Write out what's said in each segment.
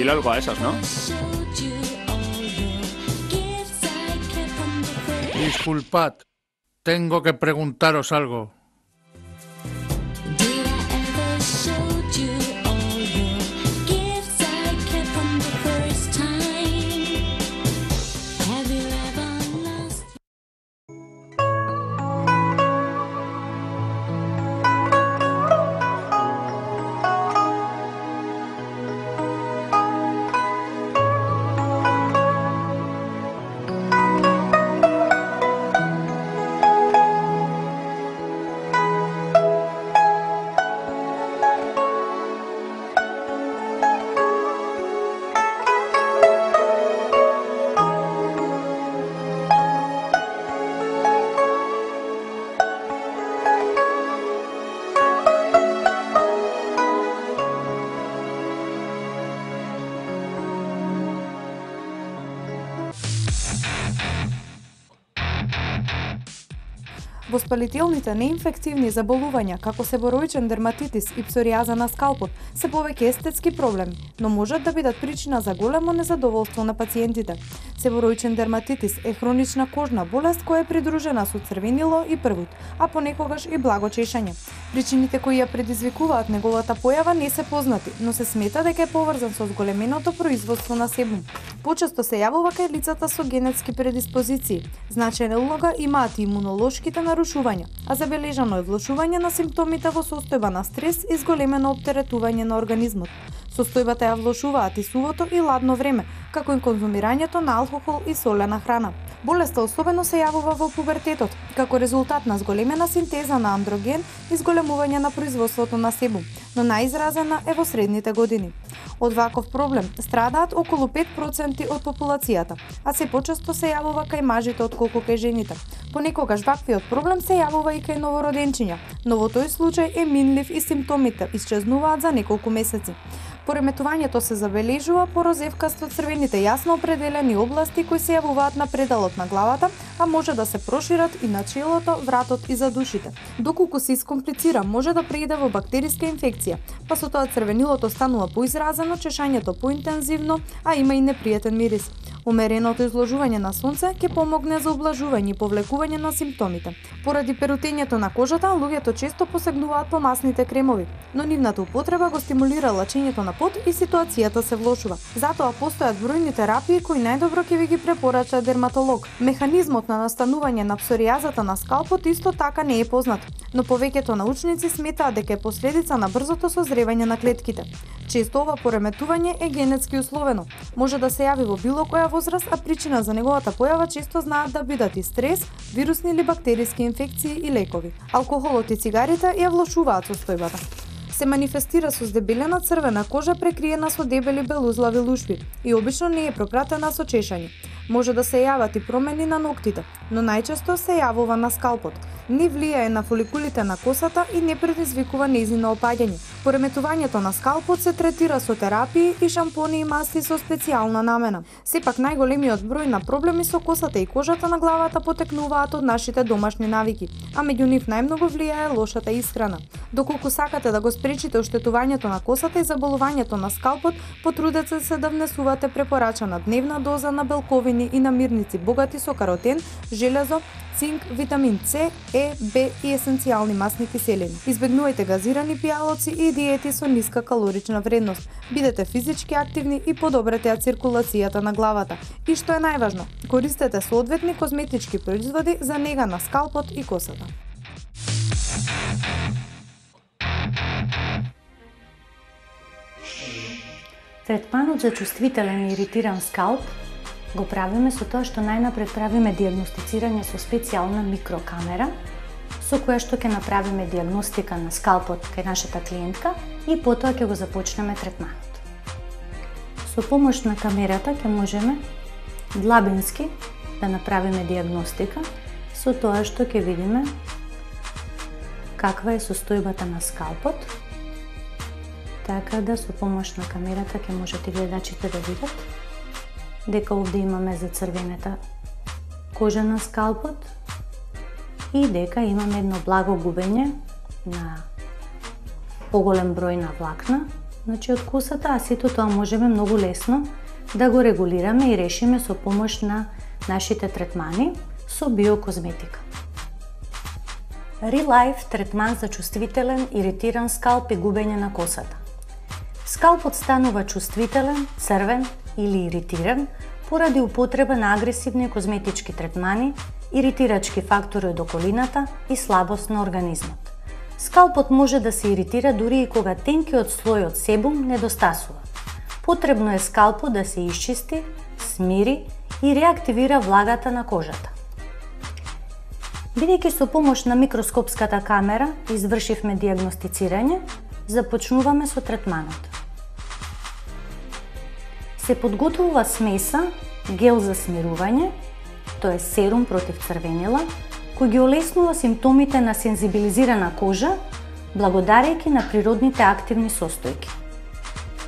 Dile algo a esas, ¿no? Disculpad, tengo que preguntaros algo. Воспалителните неинфективни заболувања, како себороичен дерматитис и псоријаза на скалпот, се повеќе естетски проблеми, но можат да бидат причина за големо незадоволство на пациентите. Себороичен дерматитис е хронична кожна болест која е придружена со црвенило и првут, а понекогаш и благо чешање. Причините кои ја предизвикуваат неговата појава не се познати, но се смета дека е поврзан со зголеменото производство на себум. Почесто се јавува кај лицата со генетски предиспозиции. Значајна улога имаат и имунолошките нарушувања, а забележано е влошување на симптомите во состојба на стрес и зголемено оптеретување на организмот. Состојбата ја влошуваат и сувото и ладно време, како и конзумирањето на алкохол и солена храна. Болеста особено се јавува во пубертетот, како резултат на зголемена синтеза на андроген и зголемување на производството на себум, но најизразена е во средните години. Од ваков проблем страдаат околу 5% од популацијата, а се почесто се јавува кај мажите отколку кај жените. Понекогаш ваквиот проблем се јавува и кај новороденчиња, но во тој случај е минлив и симптомите исчезнуваат за неколку месеци. Пореметувањето се забележува по розевкасто црвените јасно определени области кои се јавуваат на пределот на главата, а може да се прошират и на челото, вратот и задушите. Доколку се искомплицира, може да преиде во бактериска инфекција, па со тоа црвенилото станува поизразено, чешањето поинтензивно, а има и непријатен мирис. Умереното изложување на сонце ќе помогне за облажување и повлекување на симптомите. Поради перутењето на кожата, луѓето често посегнуваат по масните кремови, но нивната употреба го стимулира лачењето на пот и ситуацијата се влошува. Затоа постојат бројни терапии кои најдобро ќе ви ги препорача дерматолог. Механизмот на настанување на псоријазата на скалпот исто така не е познат, но повеќето научници сметаат дека е последица на брзото созревање на клетките. Често ова пореметување е генетски условено. Може да се јави во било која возраст, а причина за неговата појава често знаат да бидат и стрес, вирусни или бактериски инфекции и лекови. Алкохолот и цигарите ја влошуваат состојбата. Се манифестира со здебелена црвена кожа прекриена со дебели белузлави лушви и обично не е пропратена со чешање. Може да се јават и промени на ноктите, но најчесто се јавува на скалпот. Не влијае на фоликулите на косата и не предизвикува нејзино опаѓање. Пореметувањето на скалпот се третира со терапии и шампони и масти со специјална намена. Сепак најголемиот број на проблеми со косата и кожата на главата потекнуваат од нашите домашни навики, а меѓу нив најмногу влијае лошата исхрана. Доколку сакате да го спречите оштетувањето на косата и заболувањето на скалпот, потрудете се да внесувате препорачана дневна доза на белковини и намирници богати со каротен, железо, цинк, витамин С, Е, Б и есенцијални масни киселини. Избегнувајте газирани пијалоци и диети со ниска калорична вредност. Бидете физички активни и подобрете ја циркулацијата на главата. И што е најважно, користете соодветни козметички производи за нега на скалпот и косата. Третманот за чувствителен и иритиран скалп го правиме со тоа што најнапред правиме дијагностицирање со специјална микрокамера, со која што ќе направиме дијагностика на скалпот кај нашата клиентка и потоа ќе го започнеме третманот. Со помош на камерата ќе можеме длабински да направиме дијагностика со тоа што ќе видиме каква е состојбата на скалпот, така да со помош на камерата ќе можат и гледачите да видат дека овде имаме зацрвенета кожа на скалпот и дека имаме едно благо губење на поголем број на влакна значи од косата, а сето тоа можеме многу лесно да го регулираме и решиме со помош на нашите третмани со биокозметика. Relife третман за чувствителен, иритиран скалп и губење на косата. Скалпот станува чувствителен, црвен или иритиран поради употреба на агресивни козметички третмани, иритирачки фактори од околината и слабост на организмот. Скалпот може да се иритира дури и кога тенкиот слој од себум недостасува. Потребно е скалпот да се исчисти, смири и реактивира влагата на кожата. Бидејќи со помош на микроскопската камера извршивме дијагностицирање, започнуваме со третманот. Се подготвува смеса, гел за смирување, тоа е серум против црвенила, кој ги олеснува симптомите на сензибилизирана кожа, благодарејќи на природните активни состојки.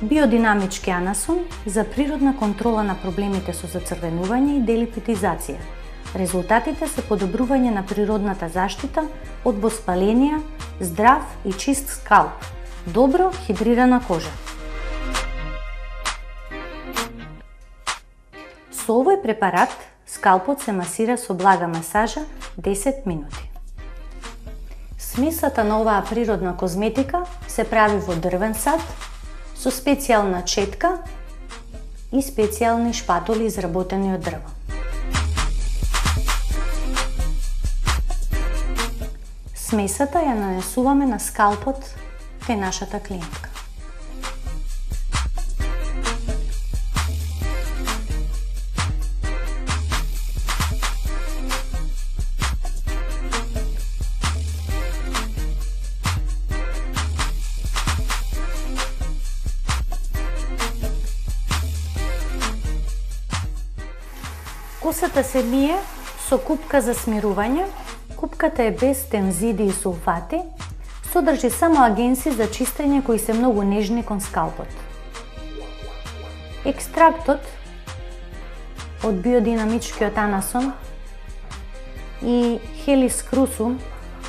Биодинамички анасон за природна контрола на проблемите со зацрвенување и делипитизација. Резултатите се подобрување на природната заштита од воспаленија, здрав и чист скалп, добро хидрирана кожа. Со овој препарат скалпот се масира со блага масажа 10 минути. Смесата на оваа природна козметика се прави во дрвен сад со специјална четка и специјални шпатули изработени од дрво. Смесата ја нанесуваме на скалпот кај нашата клиентка. Косата се мие со купка за смирување. Купката е без тензиди и сулфати, содржи само агенси за чистење кои се многу нежни кон скалпот. Екстрактот од биодинамичкиот анасон и хелис крусум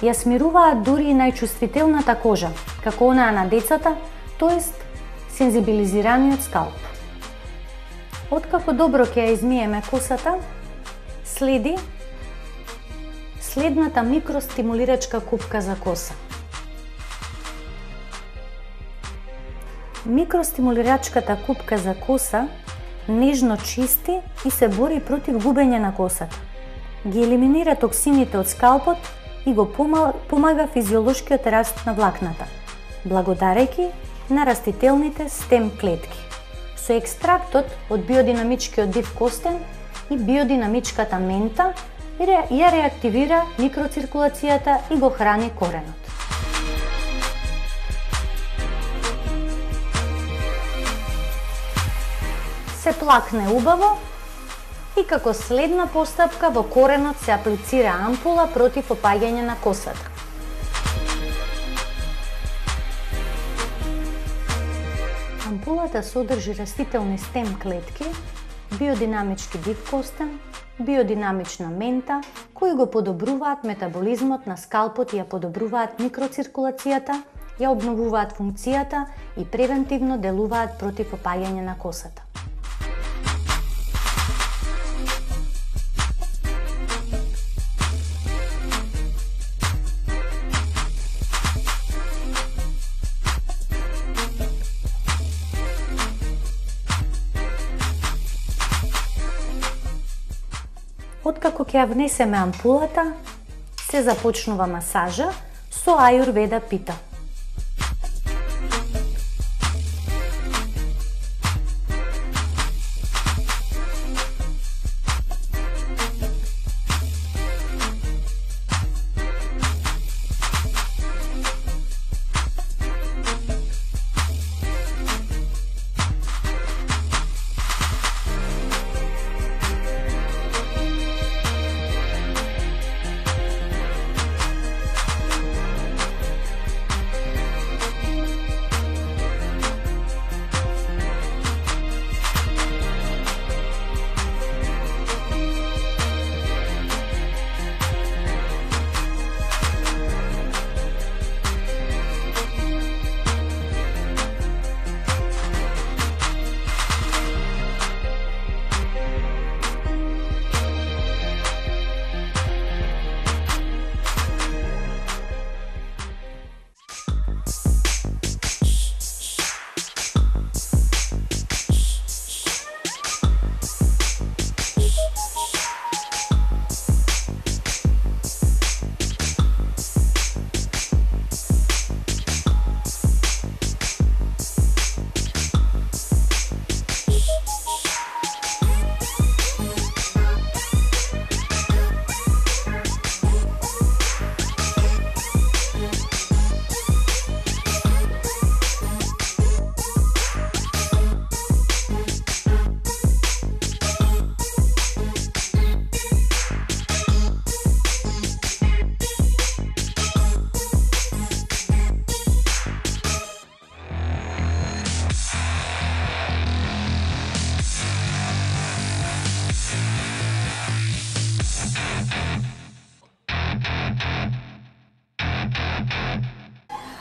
ја смируваат дури и најчувствителната кожа, како онаа на децата, тоест сензибилизираниот скалп. Откако добро ќе ја измиеме косата, следи следната микростимулирачка купка за коса. Микростимулирачката купка за коса нежно чисти и се бори против губење на косата. Ги елиминира токсините од скалпот и го помага физиолошкиот раст на влакната, благодарејќи на растителните стем клетки. Со екстрактот од биодинамичкиот див костен и биодинамичката мента ја реактивира микроциркулацијата и го храни коренот. Се плакне убаво и како следна постапка во коренот се аплицира ампула против опаѓање на косата. Ампулата содржи растителни стем клетки, биодинамички див костен, биодинамична мента, кои го подобруваат метаболизмот на скалпот и ја подобруваат микроциркулацијата, ја обновуваат функцијата и превентивно делуваат против опаѓање на косата. Откако ќе ја внесеме ампулата, се започнува масажа со аюрведа пита.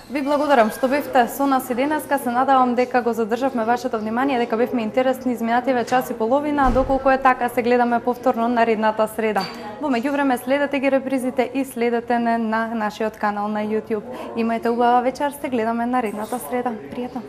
Ви благодарам што бевте со нас и денеска. Се надевам дека го задржавме вашето внимание, дека бевме интересни изминативе час и половина. Доколку е така, се гледаме повторно наредната среда. Во меѓувреме следете ги репризите и следете не на нашиот канал на YouTube. Имајте убава вечер, се гледаме наредната среда. Пријатно!